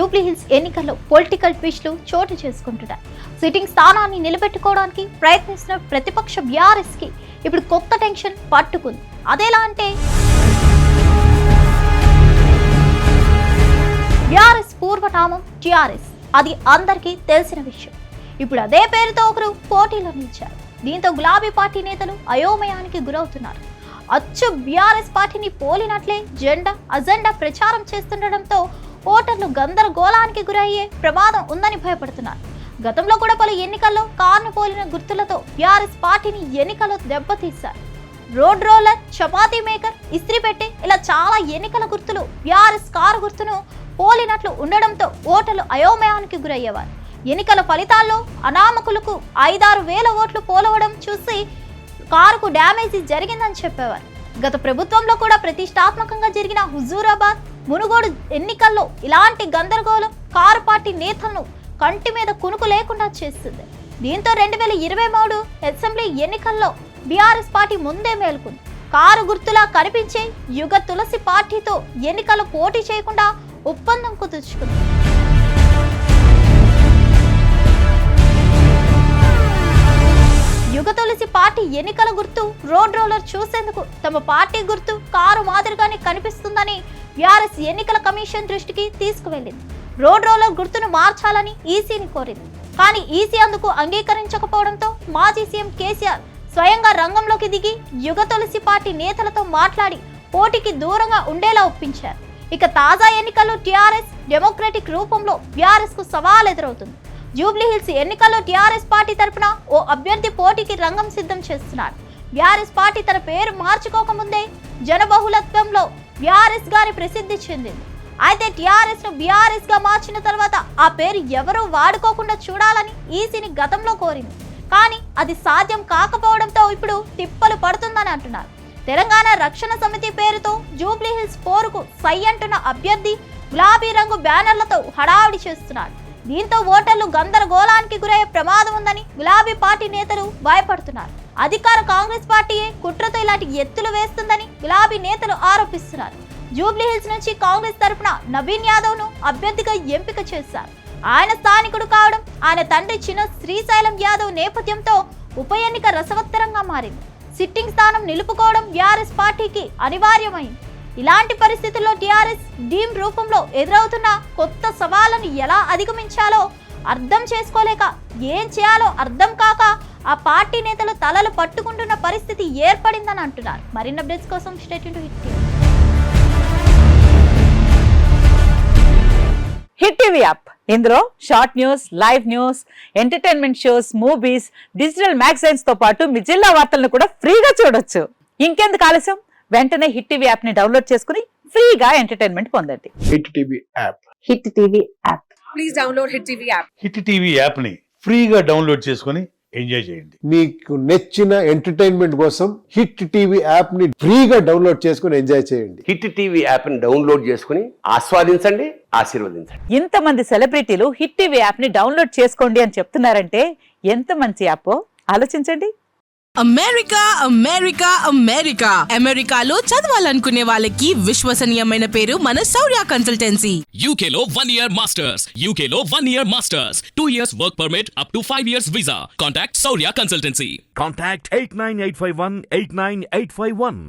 జూబ్లీహిల్స్ ఎన్నికల్లో పొలిటికల్ ట్విస్టులు చోటు చేసుకుంటున్నాయి. సిట్టింగ్ స్థానాన్ని నిలబెట్టుకోవడానికి ప్రయత్నిస్తున్న ప్రతిపక్ష బీఆర్ఎస్ కి ఇప్పుడు కొత్త టెన్షన్ పట్టుకుంది. అదేలా అంటే బీఆర్ఎస్ పూర్వనామం టీఆర్ఎస్, అది అందరికీ తెలిసిన విషయం. ఇప్పుడు అదే పేరుతో ఒకరు పోటీలో నిలిచారు. దీంతో గులాబీ పార్టీ నేతలు అయోమయానికి గురవుతున్నారు. అచ్చు బీఆర్ఎస్ పార్టీని పోలినట్లే అజెండా ప్రచారం చేస్తుండటంతో ఓటర్లు గందరగోళానికి గురయ్యే ప్రమాదం ఉందని భయపడుతున్నారు. గతంలో కూడా పలు ఎన్నికల్లో కారును పోలిన గుర్తులతో బీఆర్ఎస్ పార్టీని ఎన్నికల్లో దెబ్బతీశారు. రోడ్ రోలర్, చపాతీ మేకర్, ఇస్త్రీ పెట్టె ఇలా చాలా ఎన్నికల గుర్తులు బీఆర్ఎస్ కారు గుర్తును పోలినట్లు ఉండడంతో ఓటర్లు అయోమయానికి గురయ్యేవారు. ఎన్నికల ఫలితాల్లో అనామకులకు 5-6 వేల ఓట్లు పోలవడం చూసి కారుకు డ్యామేజీ జరిగిందని చెప్పేవారు. గత ప్రభుత్వంలో కూడా ప్రతిష్టాత్మకంగా జరిగిన హుజూరాబాద్, మునుగోడు ఎన్నికల్లో ఇలాంటి గందరగోళం కారు పార్టీ నేతలను కంటి మీద కునుకు లేకుండా చేస్తుంది. దీంతో 2023 అసెంబ్లీ ఎన్నికల్లో బీఆర్ఎస్ పార్టీ ముందే మేల్కొంది. కారు గుర్తులా కనిపించే యుగ తులసి పార్టీతో ఎన్నికల్లో పోటీ చేయకుండా ఒప్పందం కుదుర్చుకుంది. యుగ తులసి పార్టీ ఎన్నికల గుర్తు రోడ్ రోలర్ చూసేందుకు తమ పార్టీ గుర్తు కారు మాదిరిగానే కనిపిస్తుందని బీఆర్ఎస్ ఎన్నికల కమిషన్ దృష్టికి తీసుకువెళ్లింది. రోడ్ రోలర్ గుర్తును మార్చాలని ఈసీని కోరింది. కానీ ఈసీ అందుకు అంగీకరించకపోవడంతో మాజీ సీఎం కేసీఆర్ స్వయంగా రంగంలోకి దిగి యుగ తులసి పార్టీ నేతలతో మాట్లాడి పోటీకి దూరంగా ఉండేలా ఒప్పించారు. ఇక తాజా ఎన్నికల్లో టీఆర్ఎస్ డెమోక్రటిక్ రూపంలో బీఆర్ఎస్ కు సవాల్ ఎదురవుతుంది. జూబ్లీహిల్స్ ఎన్నికల్లో టీఆర్ఎస్ పార్టీ తరపున ఓ అభ్యర్థి పోటీకి రంగం సిద్ధం చేస్తున్నారు. బీఆర్ఎస్ పార్టీ తన పేరు మార్చుకోకముందే జనబహుళత్వంలో బీఆర్ఎస్ గారి ప్రసిద్ధి చెందింది. అయితే టీఆర్ఎస్ ను బీఆర్ఎస్ గా మార్చిన తర్వాత ఆ పేరు ఎవరూ వాడుకోకుండా చూడాలని ఈసీని గతంలో కోరింది. కానీ అది సాధ్యం కాకపోవడంతో ఇప్పుడు తిప్పలు పడుతుందని అంటున్నారు. తెలంగాణ రక్షణ సమితి పేరుతో జూబ్లీహిల్స్ పోరుకు సై అంటున్న అభ్యర్థి గులాబీ రంగు బ్యానర్లతో హడావిడి చేస్తున్నారు. దీంతో ఓటర్లు గందరగోళానికి గురయ్యే ప్రమాదం ఉందని గులాబీ పార్టీ నేతలు భయపడుతున్నారు. అధికార కాంగ్రెస్ పార్టీయే కుట్రతో ఇలాంటి ఎత్తులు వేస్తుందని గులాబీ నేతలు ఆరోపిస్తున్నారు. జూబ్లీహిల్స్ నుంచి కాంగ్రెస్ తరఫున నవీన్ యాదవ్ ను అభ్యర్థిగా ఎంపిక చేశారు. ఆయన స్థానికుడు కావడం, ఆయన తండ్రి చిన్న శ్రీశైలం యాదవ్ నేపథ్యంతో ఉప ఎన్నిక రసవత్తరంగా మారింది. సిట్టింగ్ స్థానం నిలుపుకోవడం బీఆర్ఎస్ పార్టీకి అనివార్యమైంది. ఇలాంటి పరిస్థితుల్లో టీఆర్ఎస్ డీమ్ రూపంలో ఎదురవుతున్న కొత్త సవాళ్లను ఎలా అధిగమించాలో అర్థం చేసుకోలేక, ఏం చేయాలో అర్థం కాక ఆ పార్టీ నేతలు తలలు పట్టుకుంటున్న పరిస్థితి ఏర్పడిందని అంటున్నారు. మరిన్ని అప్డేట్స్ కోసం stay tuned to Hit TV. Hit TV app, ఇందులో short news, live news, entertainment shows, movies, digital magazines తో పాటు మీ జిల్లా వార్తలను కూడా ఫ్రీగా చూడొచ్చు. ఇంకెందుకు ఆలస్యం, వెంటనే హిట్ టీవీ యాప్ ని డౌన్లోడ్ చేసుకుని ఫ్రీగా ఎంటర్టైన్మెంట్ పొందండి. Hit TV app. Hit TV app. Please download hit TV app. Hit TV app ని ఫ్రీగా డౌన్లోడ్ చేసుకుని ఎంజాయ్ చేయండి. మీకు నచ్చిన ఎంటర్టైన్మెంట్ కోసం హిట్ టీవీ యాప్ ని ఫ్రీగా డౌన్లోడ్ చేసుకుని ఎంజాయ్ చేయండి. హిట్ టీవీ యాప్ ని డౌన్లోడ్ చేసుకుని ఆస్వాదించండి, ఆశీర్వదించండి. ఇంతమంది సెలబ్రిటీలు హిట్ టీవీ యాప్ ని డౌన్లోడ్ చేసుకోండి అని చెప్తున్నారంటే ఎంత మంచి యాప్ ఆలోచించండి. అమెరికా అమెరికా అమెరికా అమెరికాలో చదవాలనుకునే వాళ్ళకి విశ్వసనీయమైన పేరు మన శౌర్య కన్సల్టెన్సీ. UK లో 1 year masters, UK లో 1 year masters, 2 years work permit up to 5 years visa. Contact Saurya Consultancy. Contact 89851 89851.